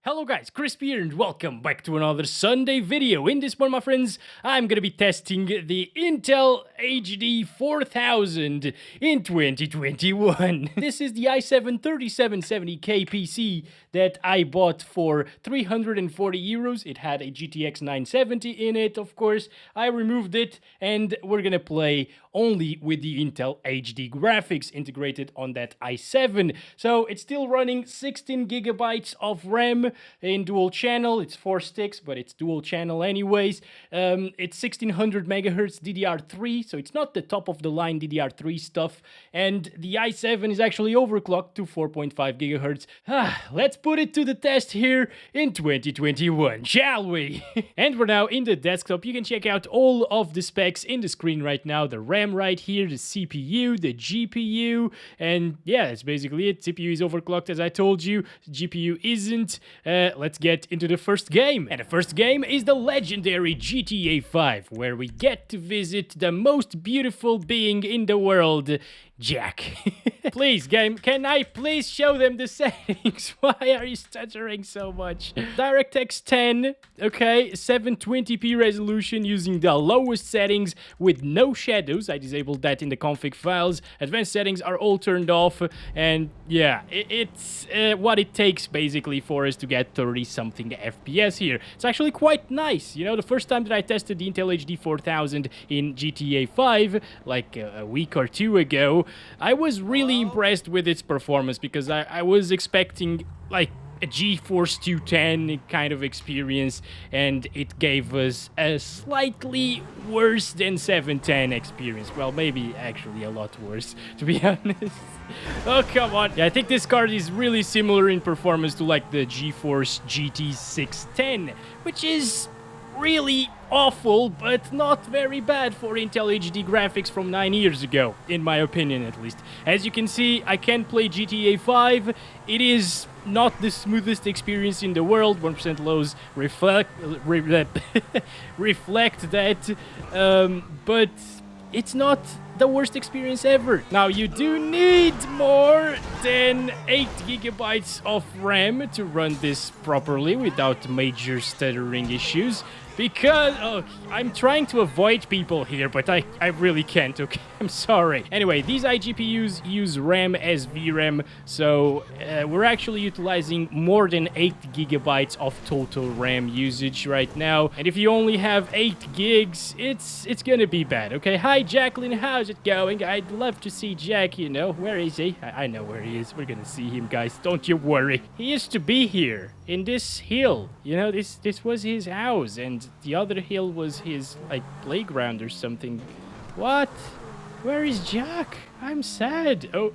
Hello guys, Crispy here and welcome back to another Sunday video. In this one, my friends, I'm gonna be testing the Intel HD 4000 in 2021. This is the i7-3770K PC that I bought for 340 euros. It had a GTX 970 in it, of course. I removed it and we're gonna play only with the Intel HD graphics integrated on that i7. So it's still running 16 gigabytes of RAM in dual channel. It's 4 sticks, but it's dual channel anyways. It's 1600 megahertz DDR3, so it's not the top of the line DDR3 stuff. And the i7 is actually overclocked to 4.5 gigahertz. Let's put it to the test here in 2021, shall we? And we're now in the desktop. You can check out all of the specs in the screen right now. The RAM right here, the CPU, the GPU, and yeah, that's basically it. CPU is overclocked as I told you. GPU isn't. Let's get into the first game. And the first game is the legendary GTA 5, where we get to visit the most beautiful being in the world, Jack. Please, game, can I please show them the settings? Why are you stuttering so much? DirectX 10, okay, 720p resolution using the lowest settings with no shadows. I disabled that in the config files. Advanced settings are all turned off, and yeah, it's what it takes basically for us to get 30-something FPS here. It's actually quite nice. You know, the first time that I tested the Intel HD 4000 in GTA 5, like a week or two ago, I was really impressed with its performance because I was expecting like a GeForce 210 kind of experience, and it gave us a slightly worse than 710 experience. Well, maybe actually a lot worse, to be honest. Oh, come on. Yeah, I think this card is really similar in performance to like the GeForce GT 610, which is really awful, but not very bad for Intel HD graphics from 9 years ago, in my opinion at least. As you can see, I can play GTA 5. It is not the smoothest experience in the world. 1% lows reflect that, but it's not the worst experience ever. Now, you do need more than 8 gigabytes of RAM to run this properly without major stuttering issues. Because, oh, I'm trying to avoid people here, but I really can't, okay? I'm sorry. Anyway, these iGPUs use RAM as VRAM, so we're actually utilizing more than 8 gigabytes of total RAM usage right now. And if you only have 8 gigs, it's gonna be bad, okay? Hi, Jacqueline, how's it going? I'd love to see Jack, you know. Where is he? I know where he is. We're gonna see him, guys. Don't you worry. He used to be here, in this hill. You know, this was his house, and the other hill was his, like, playground or something. What? Where is Jack? I'm sad. Oh.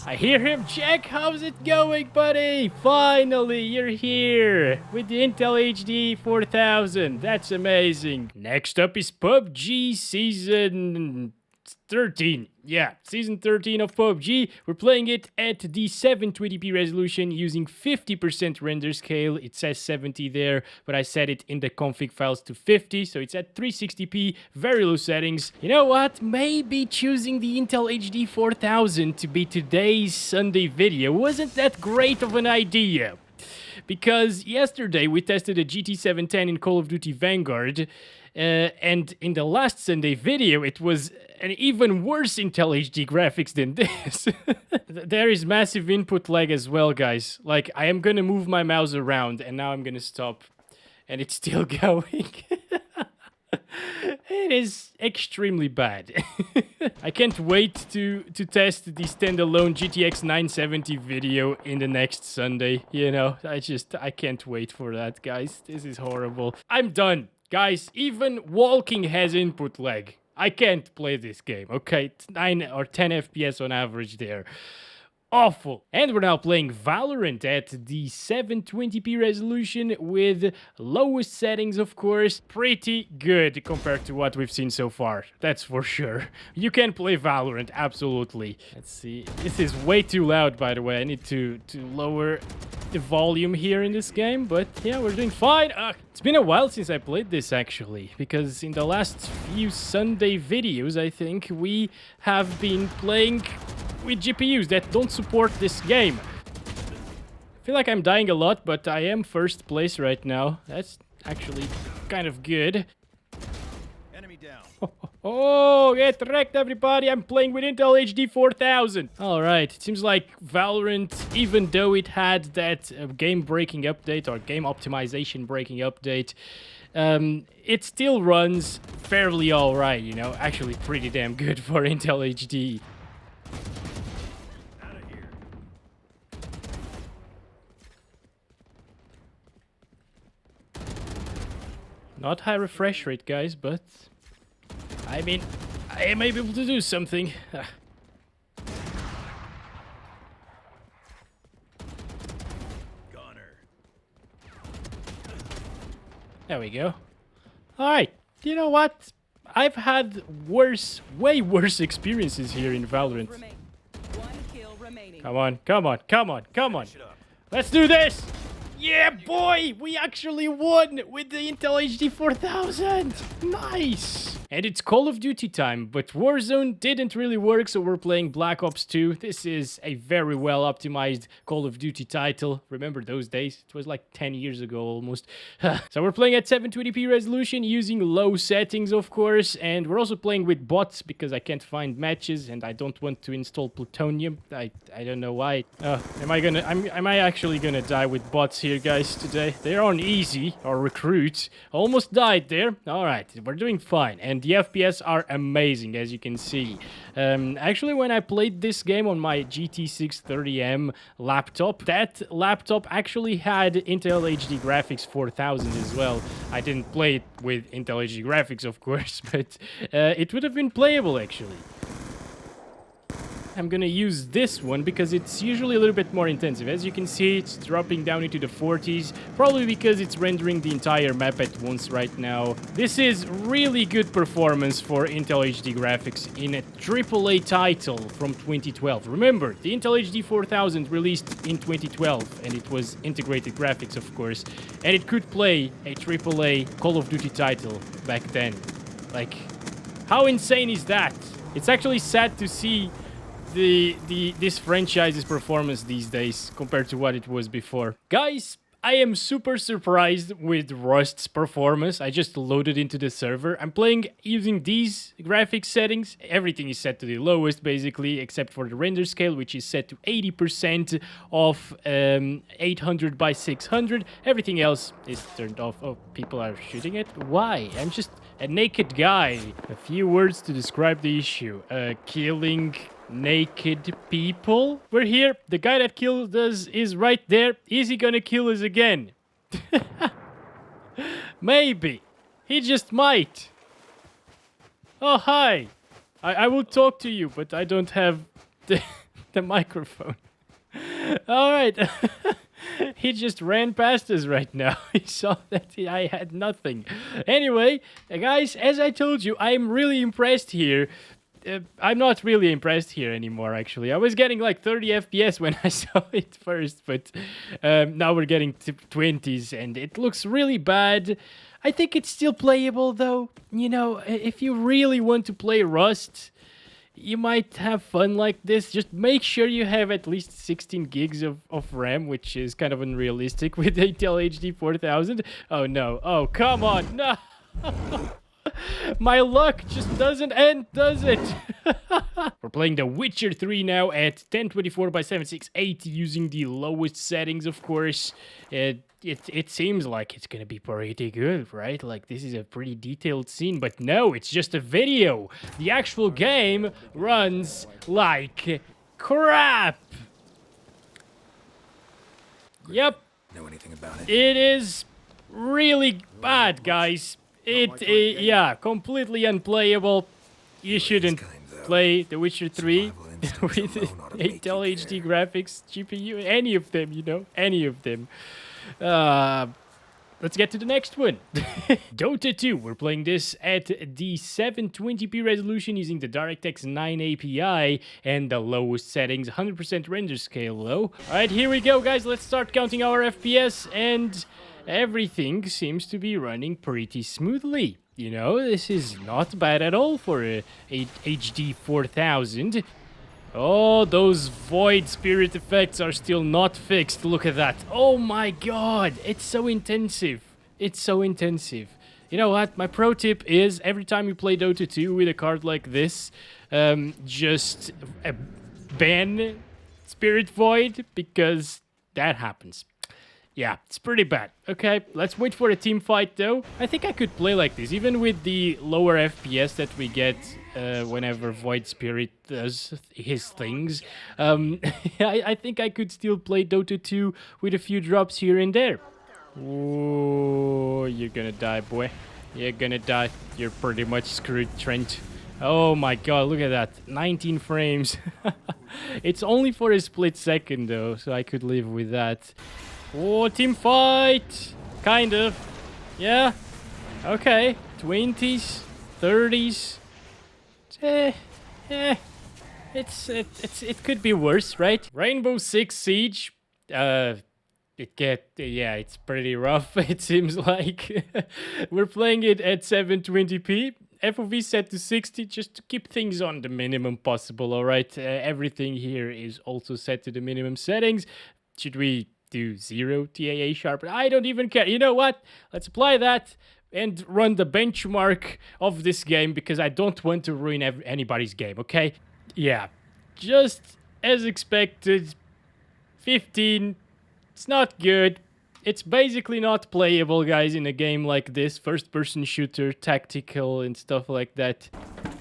I hear him. Jack, how's it going, buddy? Finally, you're here with the Intel HD 4000. That's amazing. Next up is PUBG Season 13. Yeah, Season 13 of PUBG. We're playing it at the 720p resolution using 50% render scale. It says 70 there, but I set it in the config files to 50, so it's at 360p, very low settings. You know what? Maybe choosing the Intel HD 4000 to be today's Sunday video wasn't that great of an idea. Because yesterday we tested a GT 710 in Call of Duty Vanguard, and in the last Sunday video it was an even worse Intel HD graphics than this. There is massive input lag as well, guys. Like, I am gonna move my mouse around and now I'm gonna stop and it's still going. It is extremely bad. I can't wait to test the standalone GTX 970 video in the next Sunday. You know, I can't wait for that, guys. This is horrible. I'm done. Guys, even walking has input lag. I can't play this game, okay? It's 9 or 10 FPS on average there. Awful. And we're now playing Valorant at the 720p resolution with lowest settings, of course. Pretty good compared to what we've seen so far. That's for sure. You can play Valorant, absolutely. Let's see. This is way too loud, by the way. I need to lower the volume here in this game, but yeah, we're doing fine. It's been a while since I played this, actually, because in the last few Sunday videos, I think, we have been playing with GPUs that don't support this game. feel like I'm dying a lot, but I am first place right now. That's actually kind of good. Enemy down. Oh, get wrecked, everybody. I'm playing with Intel HD 4000. All right. It seems like Valorant, even though it had that game-breaking update or game optimization-breaking update, it still runs fairly all right, you know. Actually, pretty damn good for Intel HD. Out of here. Not high refresh rate, guys, but I mean, I am able to do something. Goner. There we go. Alright, you know what? I've had worse, way worse experiences here in Valorant. One kill remaining. Come on, come on, come on, come on. Shut up. Let's do this! Yeah, boy! We actually won with the Intel HD 4000! Nice! And it's Call of Duty time, but Warzone didn't really work, so we're playing Black Ops 2. This is a very well optimized Call of Duty title. Remember those days? It was like 10 years ago almost. So we're playing at 720p resolution using low settings, of course, and we're also playing with bots because I can't find matches and I don't want to install plutonium. I don't know why. Am I actually gonna die with bots here, guys, today? They're on easy, or recruit. Almost died there. Alright, we're doing fine. And the FPS are amazing, as you can see. Actually, when I played this game on my GT 630M laptop, that laptop actually had Intel HD Graphics 4000 as well. I didn't play it with Intel HD Graphics, of course, but it would have been playable, actually. I'm gonna use this one because it's usually a little bit more intensive. As you can see, it's dropping down into the 40s, probably because it's rendering the entire map at once right now. This is really good performance for Intel HD graphics in a AAA title from 2012. Remember, the Intel HD 4000 released in 2012, and it was integrated graphics, of course, and it could play a AAA Call of Duty title back then. Like, how insane is that? It's actually sad to see this franchise's performance these days compared to what it was before. Guys, I am super surprised with Rust's performance. I just loaded into the server. I'm playing using these graphics settings. Everything is set to the lowest, basically, except for the render scale, which is set to 80% of 800 by 600. Everything else is turned off. Oh, people are shooting it? Why? I'm just a naked guy. A few words to describe the issue. Killing naked people. We're here. The guy that killed us is right there. Is he gonna kill us again? Maybe. He just might. Oh, hi. I will talk to you, but I don't have the microphone. Alright. He just ran past us right now. He saw that I had nothing. Anyway, guys, as I told you, I'm really impressed here. I'm not really impressed here anymore, actually. I was getting like 30 FPS when I saw it first, but now we're getting to 20s, and it looks really bad. I think it's still playable, though. You know, if you really want to play Rust, you might have fun like this. Just make sure you have at least 16 gigs of RAM, which is kind of unrealistic with Intel HD 4000. Oh, no. Oh, come on. No. My luck just doesn't end, does it? We're playing The Witcher 3 now at 1024 by 768 using the lowest settings, of course. It seems like it's gonna be pretty good, right? Like, this is a pretty detailed scene, but no, it's just a video. The actual game runs like crap. Yep. Know anything about it? It is really bad, guys. Yeah, completely unplayable. You shouldn't play The Witcher 3 with Intel HD graphics, GPU, any of them, you know, any of them. Let's get to the next one. Dota 2, we're playing this at the 720p resolution using the DirectX 9 API and the lowest settings, 100% render scale though. Alright, here we go, guys. Let's start counting our FPS, and everything seems to be running pretty smoothly. You know, this is not bad at all for a HD 4000. Oh, those void spirit effects are still not fixed. Look at that. Oh my god, it's so intensive. It's so intensive. You know what? My pro tip is every time you play Dota 2 with a card like this, just ban Spirit Void because that happens. Yeah, it's pretty bad. Okay, let's wait for a team fight though. I think I could play like this, even with the lower FPS that we get whenever Void Spirit does his things. I think I could still play Dota 2 with a few drops here and there. Oh, you're gonna die, boy. You're gonna die. You're pretty much screwed, Trent. Oh my god, look at that. 19 frames. It's only for a split second though, so I could live with that. Oh, team fight! Kind of. Yeah. Okay. 20s, 30s. It could be worse, right? Rainbow Six Siege. It's pretty rough, it seems like. We're playing it at 720p. FOV set to 60 just to keep things on the minimum possible, alright? Everything here is also set to the minimum settings. Should we do 0 TAA sharp? I don't even care. You know what? Let's apply that and run the benchmark of this game because I don't want to ruin anybody's game, okay? Yeah, just as expected. 15. It's not good. It's basically not playable, guys, in a game like this. First-person shooter, tactical, and stuff like that.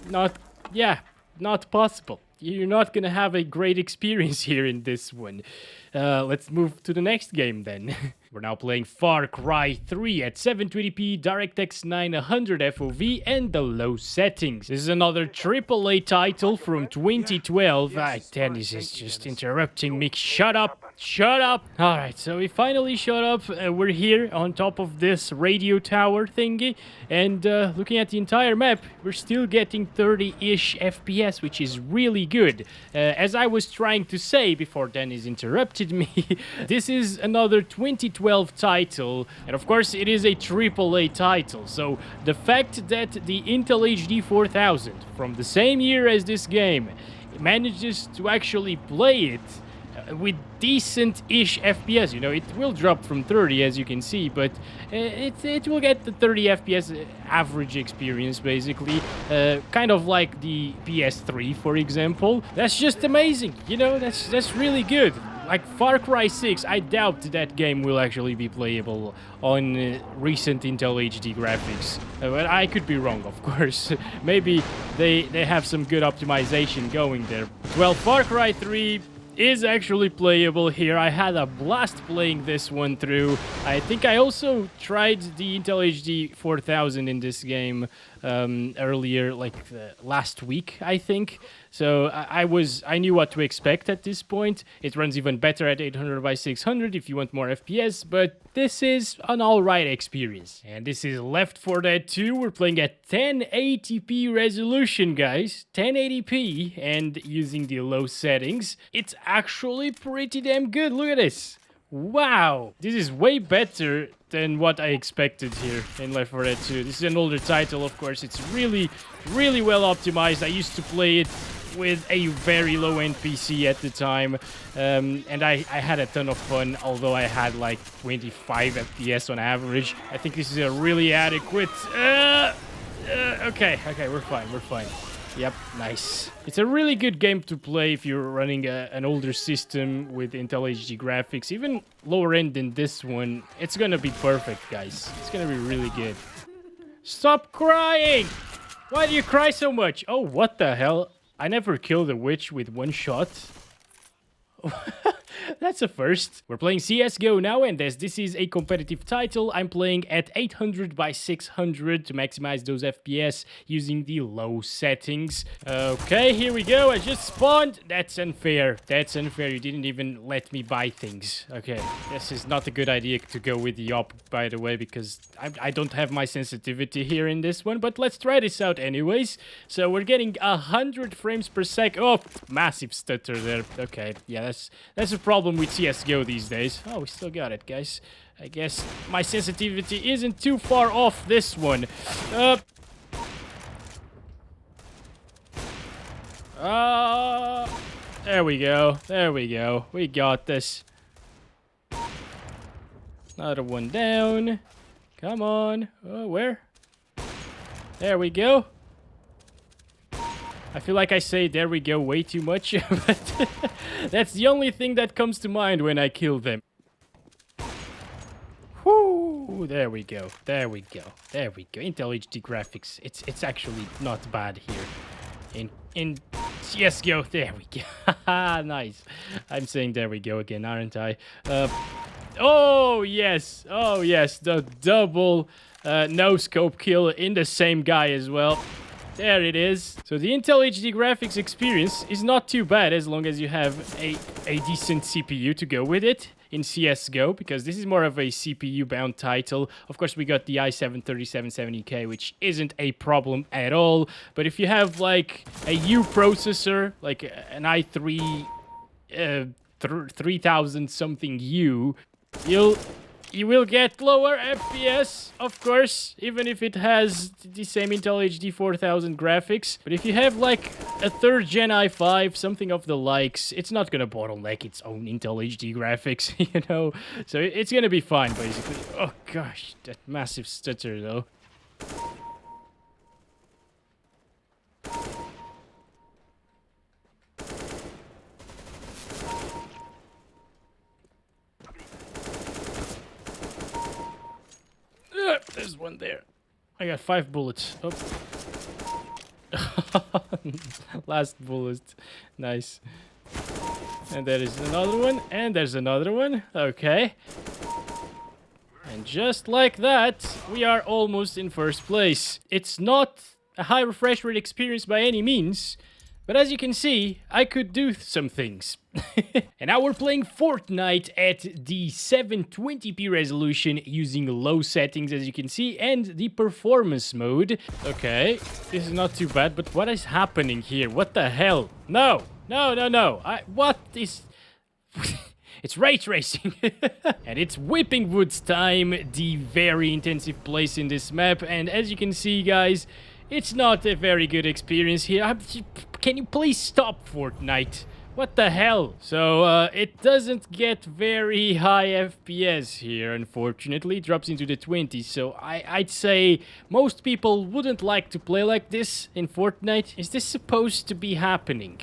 Not possible. You're not gonna have a great experience here in this one. Let's move to the next game then. We're now playing Far Cry 3 at 720p, DirectX 900 FOV, and the low settings. This is another AAA title from 2012. Dennis is just interrupting me. Shut up! Shut up! Alright, so we finally shut up. We're here on top of this radio tower thingy. And looking at the entire map, we're still getting 30-ish FPS, which is really good. As I was trying to say before Dennis interrupted me, this is another 2012 title, and of course it is a AAA title, so the fact that the Intel HD 4000 from the same year as this game manages to actually play it with decent-ish FPS, you know, it will drop from 30 as you can see, but it will get the 30 FPS average experience basically, kind of like the PS3 for example. That's just amazing, you know, that's really good. Like Far Cry 6, I doubt that game will actually be playable on recent Intel HD graphics. But I could be wrong, of course. Maybe they have some good optimization going there. Well, Far Cry 3 is actually playable here. I had a blast playing this one through. I think I also tried the Intel HD 4000 in this game earlier, like last week, I think. So I knew what to expect at this point. It runs even better at 800 by 600 if you want more FPS, but this is an alright experience. And this is Left 4 Dead 2. We're playing at 1080p resolution, guys. 1080p and using the low settings. It's actually pretty damn good. Look at this. Wow, this is way better than what I expected here in Left 4 Dead 2. This is an older title, of course. It's really, really well optimized. I used to play it with a very low-end PC at the time, and I had a ton of fun, although I had like 25 FPS on average. I think this is a really adequate... Okay, we're fine. Yep, nice. It's a really good game to play if you're running an older system with Intel HD graphics. Even lower end than this one, it's gonna be perfect, guys. It's gonna be really good. Stop crying! Why do you cry so much? Oh, what the hell? I never killed a witch with one shot. That's a first. We're playing CSGO now, and as this is a competitive title, I'm playing at 800 by 600 to maximize those FPS using the low settings. Okay, here we go. I just spawned. That's unfair. That's unfair. You didn't even let me buy things. Okay, this is not a good idea to go with the op, by the way, because I don't have my sensitivity here in this one, but let's try this out anyways. So we're getting 100 frames per second. Oh, massive stutter there. Okay, yeah, that's a problem with CSGO these days. Oh, we still got it, guys. I guess my sensitivity isn't too far off this one. There we go. There we go. We got this. Another one down. Come on. Oh, where? There we go. I feel like I say there we go way too much, but that's the only thing that comes to mind when I kill them. Whoo! There we go. There we go. There we go. Intel HD graphics. It's actually not bad here. In CSGO. There we go. Nice. I'm saying there we go again, aren't I? Oh yes. Oh yes. The double no scope kill in the same guy as well. There it is. So the Intel HD graphics experience is not too bad as long as you have a decent CPU to go with it in CSGO, because this is more of a CPU-bound title. Of course, we got the i7-3770K, which isn't a problem at all. But if you have like a U processor, like an i3 3000 something U, you will get lower FPS, of course, even if it has the same Intel HD 4000 graphics. But if you have like a 3rd gen i5, something of the likes, it's not gonna bottleneck its own Intel HD graphics, you know? So it's gonna be fine, basically. Oh gosh, that massive stutter though. There's one there. I got 5 bullets. Oh. Last bullet. Nice. And there is another one. And there's another one. Okay. And just like that, we are almost in first place. It's not a high refresh rate experience by any means, but as you can see, I could do some things. And now we're playing Fortnite at the 720p resolution using low settings, as you can see, and the performance mode. Okay, this is not too bad, but what is happening here? What the hell? No, no, no, no. What is... It's ray tracing. And it's Whipping Woods time, the very intensive place in this map. And as you can see, guys, it's not a very good experience here. Can you please stop, Fortnite? What the hell? So, it doesn't get very high FPS here, unfortunately. It drops into the 20s, so I'd say most people wouldn't like to play like this in Fortnite. Is this supposed to be happening?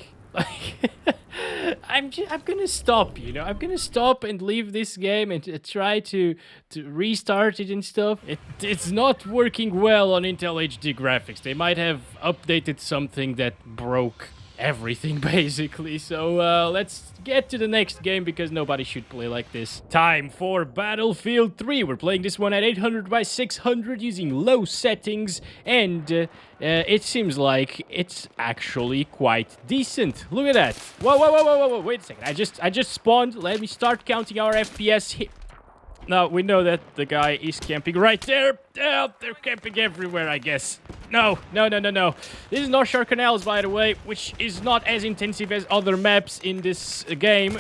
I'm gonna stop, you know? I'm gonna stop and leave this game and try to restart it and stuff. It's not working well on Intel HD graphics. They might have updated something that broke everything, basically. So let's get to the next game, because nobody should play like this. Time for Battlefield 3. We're playing this one at 800 by 600 using low settings, and it seems like it's actually quite decent. Look at that. Whoa, whoa, whoa, whoa, whoa, wait a second. I just spawned. Let me start counting our FPS here. Now, we know that the guy is camping right there. Oh, they're camping everywhere, I guess. No, no, no, no, no. This is North Shore Canals, by the way, which is not as intensive as other maps in this game.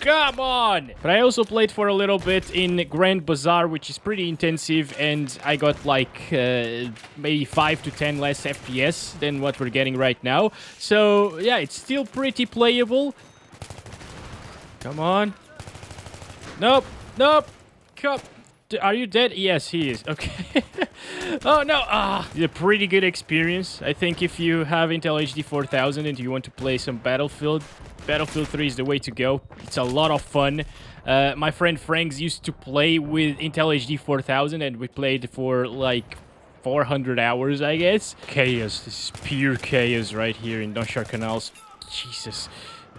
Come on! But I also played for a little bit in Grand Bazaar, which is pretty intensive, and I got like maybe 5 to 10 less FPS than what we're getting right now. So, yeah, it's still pretty playable. Come on. Nope, nope. Are you dead? Yes, he is. Okay. Oh, no. It's a pretty good experience. I think if you have Intel HD 4000 and you want to play some Battlefield 3 is the way to go. It's a lot of fun. My friend Franks used to play with Intel HD 4000, and we played for like 400 hours, I guess. Chaos. This is pure chaos right here in North Shore Canals. Jesus.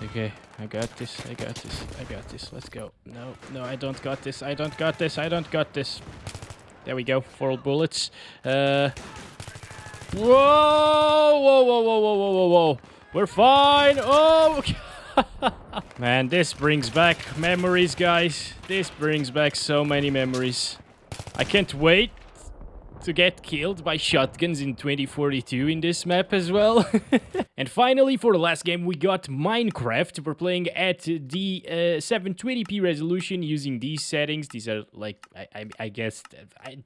Okay, I got this, I got this, I got this. Let's go. No, no, I don't got this, I don't got this, I don't got this. There we go, 4 bullets. Whoa, whoa, whoa, whoa, whoa, whoa, whoa, whoa. We're fine. Oh, man, this brings back memories, guys. This brings back so many memories. I can't wait to get killed by shotguns in 2042 in this map as well. And finally, for the last game, we got Minecraft. We're playing at the 720p resolution using these settings. These are like, I guess,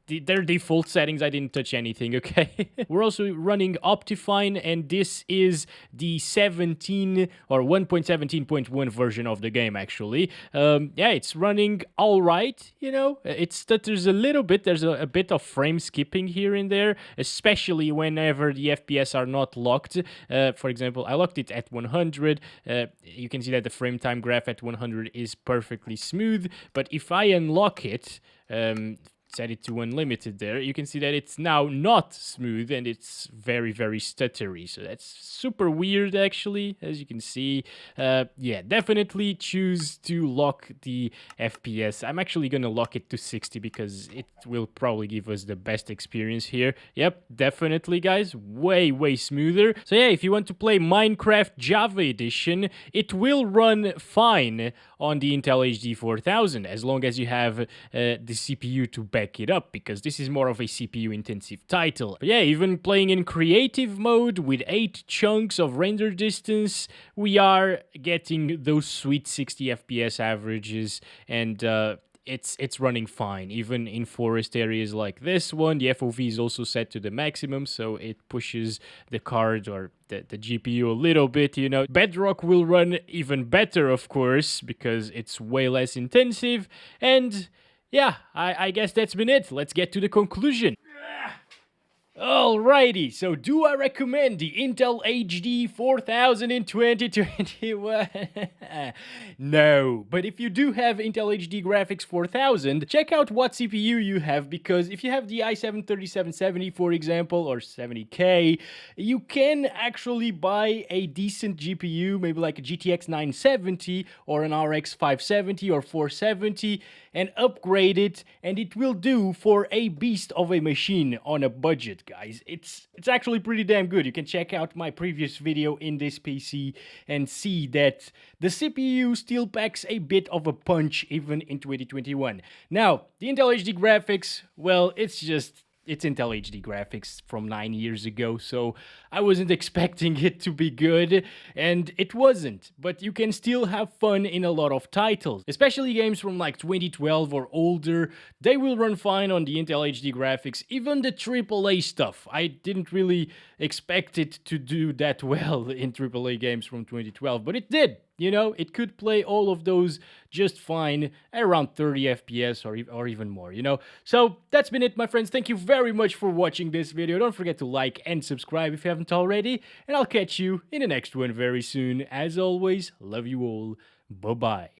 they're default settings. I didn't touch anything, okay? We're also running Optifine, and this is the 17 or 1.17.1 version of the game, actually. Yeah, it's running all right, you know? It stutters a little bit. There's a bit of frame skipping here and there, especially whenever the FPS are not locked. For example, I locked it at 100. You can see that the frame time graph at 100 is perfectly smooth, but if I unlock it, set it to unlimited there, you can see that it's now not smooth and it's very, very stuttery. So that's super weird, actually, as you can see. Yeah, definitely choose to lock the FPS. I'm actually gonna lock it to 60 because it will probably give us the best experience here. Yep, definitely, guys. Way, way smoother. So yeah, if you want to play Minecraft Java Edition, it will run fine on the Intel HD 4000 as long as you have the CPU to back it up, because this is more of a CPU intensive title. But yeah, even playing in creative mode with 8 chunks of render distance, we are getting those sweet 60 FPS averages, and it's running fine. Even in forest areas like this one, the FOV is also set to the maximum, so it pushes the card or the GPU a little bit, you know. Bedrock will run even better, of course, because it's way less intensive. And yeah, I guess that's been it. Let's get to the conclusion. Alrighty, so do I recommend the Intel HD 4000 in 2021? No, but if you do have Intel HD Graphics 4000, check out what CPU you have, because if you have the i7-3770, for example, or 70K, you can actually buy a decent GPU, maybe like a GTX 970 or an RX 570 or 470, and upgrade it, and it will do for a beast of a machine on a budget, guys. It's actually pretty damn good. You can check out my previous video in this PC and see that the CPU still packs a bit of a punch even in 2021. Now, the Intel HD graphics, well, it's Intel HD graphics from 9 years ago, so I wasn't expecting it to be good, and it wasn't. But you can still have fun in a lot of titles, especially games from like 2012 or older. They will run fine on the Intel HD graphics, even the AAA stuff. I didn't really expect it to do that well in AAA games from 2012, but it did. You know, it could play all of those just fine at around 30 FPS or even more, you know. So that's been it, my friends. Thank you very much for watching this video. Don't forget to like and subscribe if you haven't already. And I'll catch you in the next one very soon. As always, love you all. Bye-bye.